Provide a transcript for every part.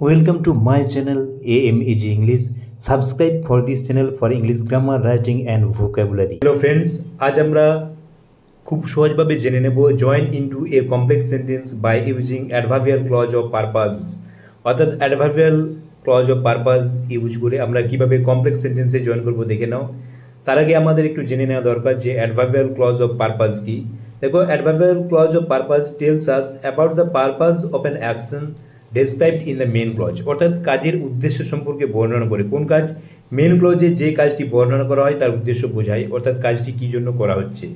Welcome to my channel AMEG English. Subscribe for this channel for English grammar, writing and vocabulary. Hello friends, আজ আমরা খুব সহজভাবে জেনে নেব join into a complex sentence by using adverbial clause of purpose. অর্থাৎ adverbial clause of purpose use করে আমরা কিভাবে কমপ্লেক্স সেন্টেন্সে জয়েন করব দেখে নাও। তার আগে আমাদের একটু জেনে নেওয়া দরকার যে adverbial clause of purpose কি। দেখো adverbial clause of purpose tells us about the purpose of an action described in the main clause, অর্থাৎ কাজের উদ্দেশ্য সম্পর্কে বর্ণনা করে। কোন কাজ? মেন ক্লজে যে কাজটি বর্ণনা করা হয় তার উদ্দেশ্য বোঝায়, অর্থাৎ কাজটি কি জন্য করা হচ্ছে।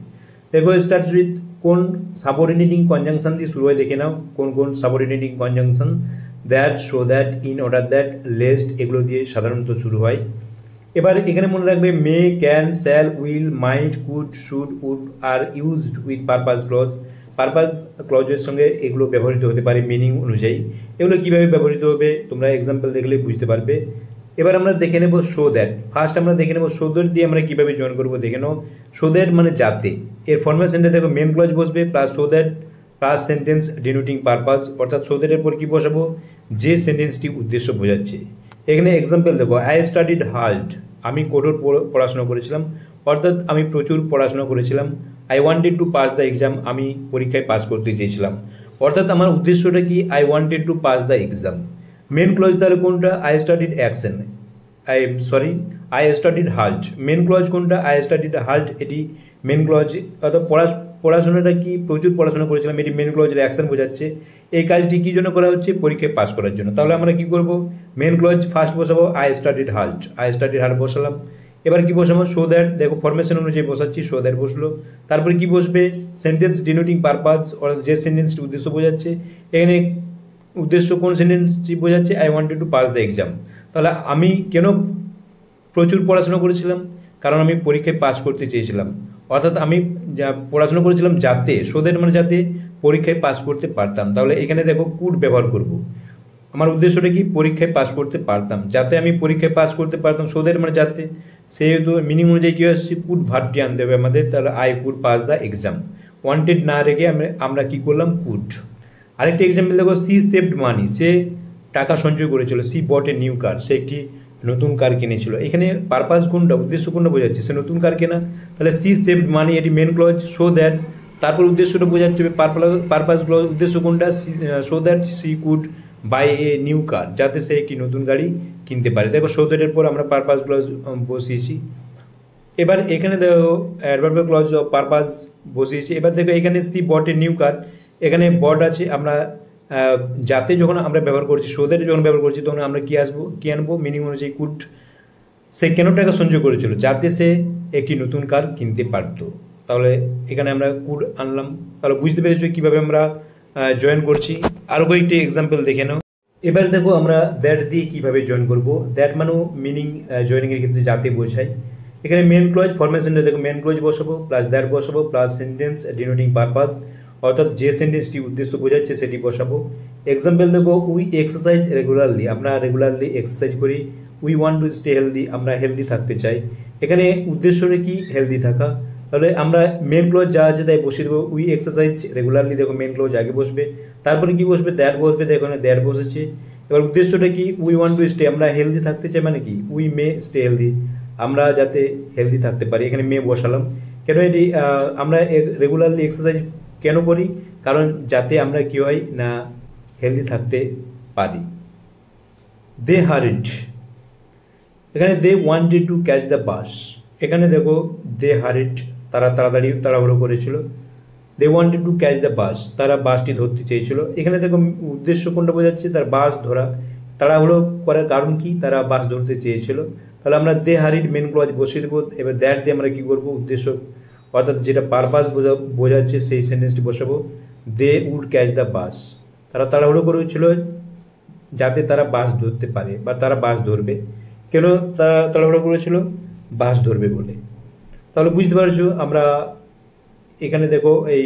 দেখো স্টার্ট উইথ কোন সাবঅর্ডিনেটিং কনজাংশন দিয়ে শুরু হয় দেখে নাও। কোন কোন subordinating conjunction? That, so that, in order that, lest, এগুলো দিয়ে সাধারণত শুরু হয়। এবার এখানে মনে রাখবে may, can, shall, will, might, could, should, would are used with purpose clause. Purpose ক্লজের সঙ্গে এগুলো ব্যবহৃত হতে পারে মিনিং অনুযায়ী। এগুলো কীভাবে ব্যবহৃত হবে তোমরা এক্সাম্পল দেখলে বুঝতে পারবে। এবার আমরা দেখে নেব সো দ্যাট। ফার্স্ট আমরা দেখে নেব সো দ্যাট দিয়ে আমরা কীভাবে জয়েন করবো দেখে নাও। সো দ্যাট মানে যাতে, এর ফরমেশনটা দেখো মেন ক্লজ বসবে plus so that plus sentence denoting purpose, অর্থাৎ সো দ্যাটের পর কী বসাবো? যে সেন্টেন্সটি উদ্দেশ্য বোঝাচ্ছে। এখানে এক্সাম্পল দেখো আই স্টাডিড হার্ড, আমি কঠোর পড়াশোনা করেছিলাম, অর্থাৎ আমি প্রচুর পড়াশোনা করেছিলাম। I wanted to pass the exam, আমি পরীক্ষায় পাস করতে চেয়েছিলাম, অর্থাৎ আমার উদ্দেশ্যটা কি? I wanted to pass the exam. Main clause তাহলে কোনটা? I studied action, I studied hard. Main clause কোনটা? আই স্টাডিড হার্ড, এটি মেন ক্লজ, অর্থাৎ পড়াশোনাটা কি? প্রচুর পড়াশোনা করেছিলাম, এটি মেন ক্লজের অ্যাকশন বোঝাচ্ছে। এই কাজটি কী জন্য করা হচ্ছে? পরীক্ষায় পাস করার জন্য। তাহলে আমরা কি করব? মেন ক্লজ ফার্স্ট বসাবো I studied hard, I studied hard বসালাম। এবার কি বসাবো? সো দ্যাট, দেখো ফরমেশন অনুযায়ী বসাচ্ছি, সো দ্যাট বসলো। তারপরে কি বসবে? সেন্টেন্স ডিনোটিং পারপাস, অর্থাৎ যে সেন্টেন্সটি উদ্দেশ্য বোঝাচ্ছে। এখানে উদ্দেশ্য কোন সেন্টেন্সটি বোঝাচ্ছে? I wanted to pass the exam. তাহলে আমি কেন প্রচুর পড়াশোনা করেছিলাম? কারণ আমি পরীক্ষায় পাস করতে চেয়েছিলাম, অর্থাৎ আমি পড়াশোনা করেছিলাম যাতে, সো দ্যাট মানে যাতে পরীক্ষায় পাস করতে পারতাম। তাহলে এখানে দেখো কুড ব্যবহার করব। আমার উদ্দেশ্যটা কি? পরীক্ষায় পাস করতে পারতাম, যাতে আমি পরীক্ষায় পাস করতে পারতাম। সো দ্যাট মানে যাতে, সেহেতু মিনিং অনুযায়ী কী আসছে? কুড ভার্বটি আনতে হবে আমাদের। তাহলে I could pass the exam, wanted না রেখে আমরা কি করলাম? কুড। আরেকটি এক্সাম্পল দেখো সি সেভড মানি, সে টাকা সঞ্চয় করেছিল। সি বট এ নিউ কার, সে একটি নতুন কার কিনেছিল। এখানে পারপাস কোনটা? উদ্দেশ্য কোনটা বোঝাচ্ছে? সে নতুন কার কেনা। তাহলে সি সেভড মানি, এটি মেন ক্লজ। সো দ্যাট, তারপর উদ্দেশ্যটা বোঝাচ্ছে পারপাস ক্লজ। উদ্দেশ্য কোনটা? So that she could buy a new car, যাতে সে একটি নতুন গাড়ি কিনতে পারে। দেখো সো দ্যাটের পর আমরা পারপাস ক্লজ বসিয়েছি। এবার এখানে দেখো অ্যাডভার্বিয়াল ক্লজ পারপাস বসিয়েছি। এবার দেখো এখানে সি বট এ নিউ কার, এখানে বট আছে। আমরা যাতে যখন আমরা ব্যবহার করছি, সো দ্যাট যখন ব্যবহার করছি, তখন আমরা কি আনবো? মিনিং অনুযায়ী কুড। সে কেন টাকা সঞ্চয় করেছিল? যাতে সে একটি নতুন কার কিনতে পারতো। তাহলে এখানে আমরা কুড আনলাম। তাহলে বুঝতে পেরেছো কীভাবে আমরা জয়েন করছি। আরও কয়েকটি এক্সাম্পল দেখে নাও। এবার দেখো আমরা দ্যাট দিয়ে কীভাবে জয়েন করব। দ্যাট মানেও মিনিং জয়েনিংয়ের ক্ষেত্রে যাতে বোঝায়। এখানে মেন ক্লজ ফরমেশনটা দেখো মেন ক্লজ বসাবো প্লাস দ্যাট বসাবো প্লাস সেন্টেন্স ডিনোটিং পারপাস, অর্থাৎ যে সেন্টেন্সটি উদ্দেশ্য বোঝাচ্ছে সেটি বসাবো। এক্সাম্পল দেখো উই এক্সারসাইজ রেগুলারলি, আমরা রেগুলারলি এক্সারসাইজ করি। We want to stay healthy, আমরা হেলদি থাকতে চাই। এখানে উদ্দেশ্যটা কি? হেলদি থাকা। তাহলে আমরা মেন ক্লজ যা আছে তাই বসিয়ে দেবো। উই এক্সারসাইজ রেগুলারলি, দেখো মেন ক্লজ আগে বসবে, তারপরে কি বসবে? দ্যাট বসবে। দেখো এখানে দ্যাট বসেছে। এবার উদ্দেশ্যটা কি? উই ওয়ান্ট টু স্টে, আমরা হেলদি থাকতে চাই, মানে কি? উই মে স্টে হেলদি, আমরা যাতে হেলদি থাকতে পারি। এখানে মে বসালাম। কেন এটি? আমরা রেগুলারলি এক্সারসাইজ কেন করি? কারণ যাতে আমরা কি হয় না হেলদি থাকতে পারি। দে হারিড, এখানে they wanted to catch the bus. এখানে দেখো দে হারিড, তারা তাড়াহুড়ো করেছিল। They wanted to catch the bus, তারা বাসটি ধরতে চেয়েছিল। এখানে দেখো উদ্দেশ্য কোনটা বোঝাচ্ছে? তার বাস ধরা। তাড়াহুড়ো করার কারণ কি? তারা বাস ধরতে চেয়েছিল। তাহলে আমরা দে হারিড মেন ক্লজ বসিয়ে দেবো। এবার দ্যাট দিয়ে আমরা কী করবো? উদ্দেশ্য, অর্থাৎ যেটা পারপাস বোঝাচ্ছে সেই সেন্টেন্সটি বসাবো। They would catch the bus, তারা তাড়াহুড়ো করেছিল যাতে তারা বাস ধরতে পারে বা তারা বাস ধরবে। কেন তারা তাড়াহুড়ো করেছিল? বাস ধরবে বলে। তাহলে বুঝতে পারছো আমরা এখানে দেখো এই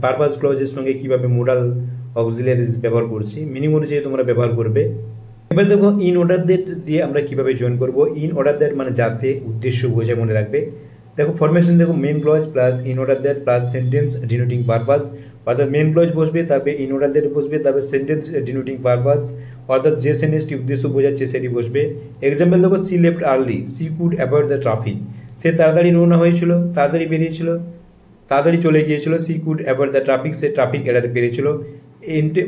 পারপাস ক্লজের সঙ্গে কীভাবে মোডাল অক্সিলারিজ ব্যবহার করছি। মিনিং অনুযায়ী তোমরা ব্যবহার করবে। এবার দেখো ইন অর্ডার দ্যাট দিয়ে আমরা কীভাবে জয়েন করব। ইন অর্ডার দ্যাট মানে যাতে উদ্দেশ্য বোঝায়, মনে রাখবে। দেখো ফরমেশন দেখো main clause plus in order that plus sentence denoting purpose, অর্থাৎ মেন ক্লজ বসবে, তারপরে ইন অর্ডার দ্যাট বসবে, তারপরে সেন্টেন্স ডিনোটিং পারপাস অর্থাৎ যে সেন্টেন্সটি উদ্দেশ্য বোঝাচ্ছে সেটি বসবে। এক্সাম্পল দেখো, she left early, she could avoid the traffic, সে তাড়াতাড়ি রওনা হয়েছিল, তাড়াতাড়ি বেরিয়েছিল, তাড়াতাড়ি চলে গিয়েছিল। She could avoid the traffic, সে ট্রাফিক এড়াতে পেরেছিল।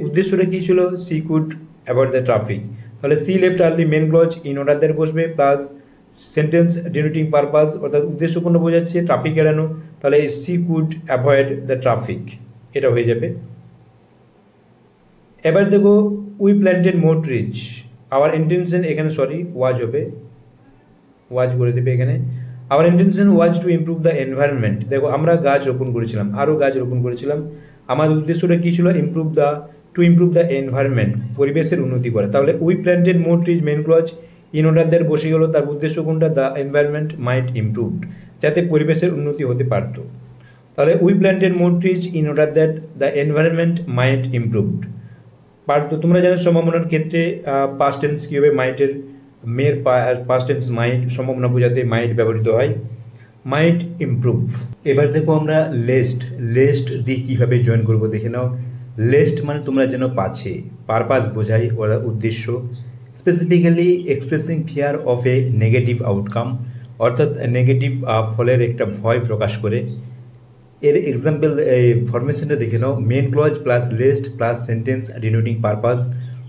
উদ্দেশ্যটা কী ছিল? She could avoid the traffic. তাহলে she left early main clause, in order that বসবে, প্লাস সেন্টেন্স ডিনোটিং পারপাস অর্থাৎ উদ্দেশ্য কোনো বোঝাচ্ছে, ট্রাফিক এড়ানো, তাহলে she could avoid the traffic, এটা হয়ে যাবে। এবার দেখো, we planted more trees, our intention, এখানে সরি ওয়াজ হবে, ওয়াজ করে দেবে এখানে। Our intention was to improve the environment, দেখো আমরা গাছ রোপণ করেছিলাম, আরও গাছ রোপণ করেছিলাম। আমাদের উদ্দেশ্যটা কী ছিল? টু ইমপ্রুভ দ্য এনভায়রনমেন্ট, পরিবেশের উন্নতি করা। তাহলে we planted more trees main clause, in order that বসে গেল, তার উদ্দেশ্য কোনটা? দ্য এনভায়রনমেন্ট মাইট ইমপ্রুভড, যাতে পরিবেশের উন্নতি হতে পারত। তাহলে we planted more trees in order that the environment might improved পারত। তোমরা জানো সম্ভাবনার ক্ষেত্রে পাস্ট টেন্স কী হবে? মাইটের মেয়ের পাস্ট টেন্স মাইট, সম্ভাবনা বোঝাতে মাইট ব্যবহৃত হয়, মাইট ইমপ্রুভ। এবার দেখো আমরা লেস্ট দিয়ে কীভাবে জয়েন করবো দেখে নাও। লেস্ট মানে তোমরা যেন পাচ্ছে, পারপাস বোঝায় ওরা উদ্দেশ্য, specifically expressing fear of a negative outcome অর্থাৎ নেগেটিভ ফলের একটা ভয় প্রকাশ করে। এর এক্সাম্পল ফরমেশনটা দেখে নাও, main clause plus lest plus sentence denoting purpose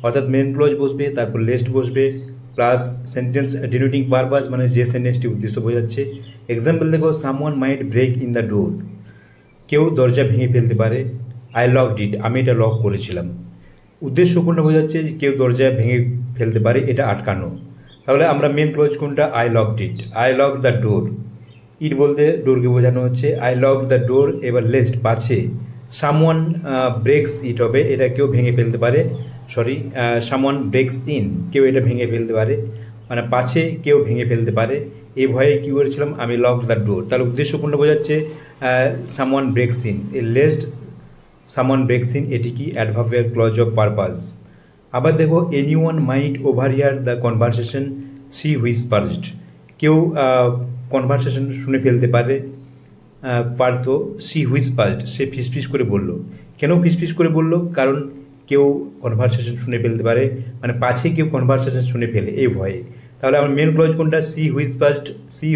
অর্থাৎ মেন ক্লজ বসবে, তারপর লেস্ট বসবে, প্লাস সেন্টেন্স ডিনোটিং পারপাস মানে যে সেন্টেন্সটি উদ্দেশ্য বোঝাচ্ছে। এক্সাম্পল দেখো, someone might break in the door, কেউ দরজা ভেঙে ফেলতে পারে। আই লকড ইট, আমি এটা লক করেছিলাম। উদ্দেশ্য কোনটা বোঝাচ্ছে? কেউ দরজা ভেঙে ফেলতে পারে, এটা আটকানো। তাহলে আমরা মেন ক্লজ কোনটা? I locked it, I lock the door. It বলতে ডোরকে বোঝানো হচ্ছে, আই লক দ্য ডোর। এবার লেস্ট পাছে, সামওয়ান ব্রেকস ইট হবে, এটা কেউ ভেঙে ফেলতে পারে, সামওয়ান ব্রেকস ইন, কেউ এটা ভেঙে ফেলতে পারে, মানে পাছে কেউ ভেঙে ফেলতে পারে। এই ভয়ে কী করেছিলাম? আমি লক দ্য ডোর। তাহলে উদ্দেশ্য কোনটা বোঝাচ্ছে? Someone breaks in. এই লেস্ট সামওয়ান ব্রেকস ইন, এটি কি? Adverbial clause of purpose. আবার দেখো, anyone might overhear the conversation she whispered, কেউ কনভারসেশন শুনে ফেলতে পারতো। সি হুইসপার্সড, সে ফিসফিস করে বলল। কেন ফিসফিস করে বলল? কারণ কেউ কনভারসেশন শুনে ফেলতে পারে, মানে পাছে কেউ কনভারসেশন শুনে ফেলে, এই ভয়ে। তাহলে আমার মেন ক্লজ কোনটা? সি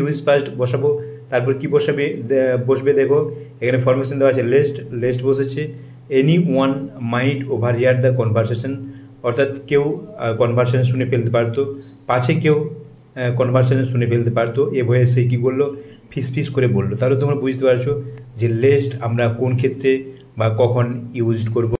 হুইসপার্সড বসাবো। তারপর কি বসবে দেখো, এখানে ফরমেশন দেওয়া আছে, লেস্ট বসেছে। Anyone might overhear the conversation অর্থাৎ কেউ কনভারসেশন শুনে ফেলতে পারতো, পাছে কেউ কনভারসেশন শুনে ফেলতে পারতো, এ ভয়ে সে কী বললো? ফিসফিস করে বললো। তাহলে তোমরা বুঝতে পারছো যে লেস্ট আমরা কোন ক্ষেত্রে বা কখন ইউজ করব।